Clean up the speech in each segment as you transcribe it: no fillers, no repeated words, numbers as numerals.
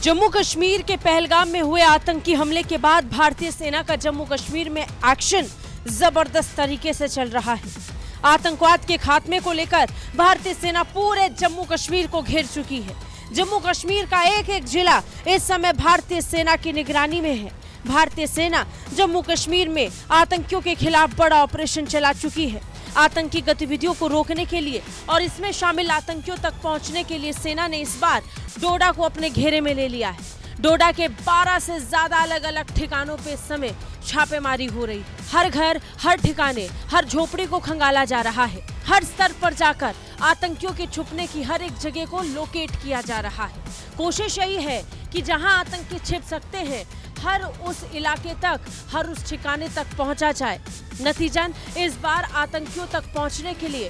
जम्मू कश्मीर के पहलगाम में हुए आतंकी हमले के बाद भारतीय सेना का जम्मू कश्मीर में एक्शन जबरदस्त तरीके से चल रहा है। आतंकवाद के खात्मे को लेकर भारतीय सेना पूरे जम्मू कश्मीर को घेर चुकी है। जम्मू कश्मीर का एक एक जिला इस समय भारतीय सेना की निगरानी में है। भारतीय सेना जम्मू कश्मीर में आतंकियों के खिलाफ बड़ा ऑपरेशन चला चुकी है। आतंकी गतिविधियों को रोकने के लिए और इसमें शामिल आतंकियों तक पहुंचने के लिए सेना ने इस बार डोडा को अपने घेरे में ले लिया है। डोडा के 12 से ज्यादा अलग अलग ठिकानों पे इस समय छापेमारी हो रही है। हर घर, हर ठिकाने, हर झोपड़ी को खंगाला जा रहा है। हर स्तर पर जाकर आतंकियों के छुपने की हर एक जगह को लोकेट किया जा रहा है। कोशिश यही है कि जहां आतंकी छिप सकते हैं हर उस इलाके तक, हर उस ठिकाने तक पहुंचा जाए। नतीजन इस बार आतंकियों तक पहुंचने के लिए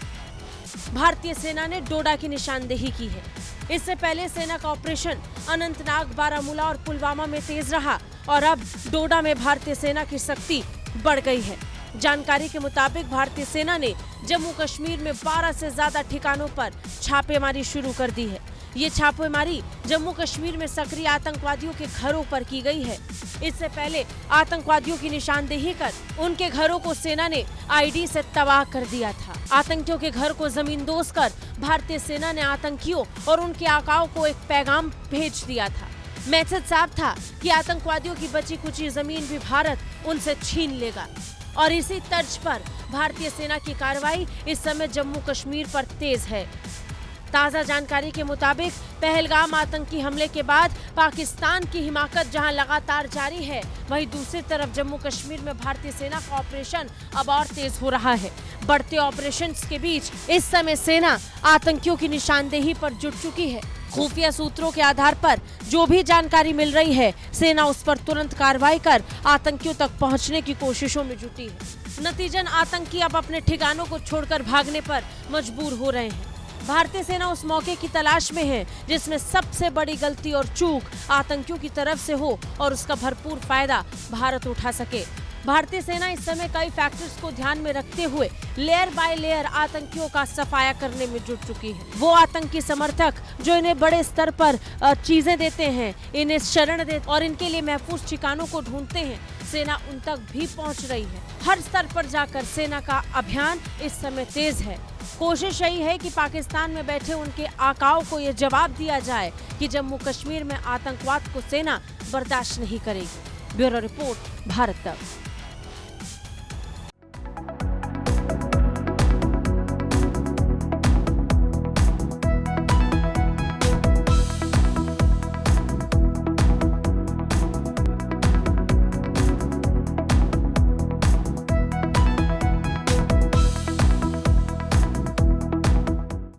भारतीय सेना ने डोडा की निशानदेही की है। इससे पहले सेना का ऑपरेशन अनंतनाग, बारामूला और पुलवामा में तेज रहा और अब डोडा में भारतीय सेना की शक्ति बढ़ गई है। जानकारी के मुताबिक भारतीय सेना ने जम्मू कश्मीर में 12 से ज्यादा ठिकानों पर छापेमारी शुरू कर दी है। ये छापेमारी जम्मू कश्मीर में सक्रिय आतंकवादियों के घरों पर की गई है। इससे पहले आतंकवादियों की निशानदेही कर उनके घरों को सेना ने आईडी से तबाह कर दिया था। आतंकियों के घर को जमींदोज कर भारतीय सेना ने आतंकियों और उनके आकाओं को एक पैगाम भेज दिया था। मैसेज साफ था कि आतंकवादियों की बची कुची जमीन भी भारत उनसे छीन लेगा। और इसी तर्ज पर भारतीय सेना की कार्रवाई इस समय जम्मू कश्मीर पर तेज है। ताजा जानकारी के मुताबिक पहलगाम आतंकी हमले के बाद पाकिस्तान की हिमाकत जहां लगातार जारी है, वहीं दूसरी तरफ जम्मू कश्मीर में भारतीय सेना का ऑपरेशन अब और तेज हो रहा है। बढ़ते ऑपरेशंस के बीच इस समय सेना आतंकियों की निशानदेही पर जुट चुकी है। खुफिया सूत्रों के आधार पर जो भी जानकारी मिल रही है, सेना उस पर तुरंत कार्रवाई कर आतंकियों तक पहुंचने की कोशिशों में जुटी है। नतीजन आतंकी अब अपने ठिकानों को छोड़कर भागने पर मजबूर हो रहे हैं। भारतीय सेना उस मौके की तलाश में है जिसमें सबसे बड़ी गलती और चूक आतंकियों की तरफ से हो और उसका भरपूर फायदा भारत उठा सके। भारतीय सेना इस समय कई फैक्टर्स को ध्यान में रखते हुए लेयर बाय लेयर आतंकियों का सफाया करने में जुट चुकी है। वो आतंकी समर्थक जो इन्हें बड़े स्तर पर चीजें देते हैं, इन्हें शरण देते और इनके लिए महफूज ठिकानों को ढूंढते हैं, सेना उन तक भी पहुंच रही है। हर स्तर पर जाकर सेना का अभियान इस समय तेज है। कोशिश यही है कि पाकिस्तान में बैठे उनके आकाओं को ये जवाब दिया जाए कि जम्मू कश्मीर में आतंकवाद को सेना बर्दाश्त नहीं करेगी। ब्यूरो रिपोर्ट, भारत तक।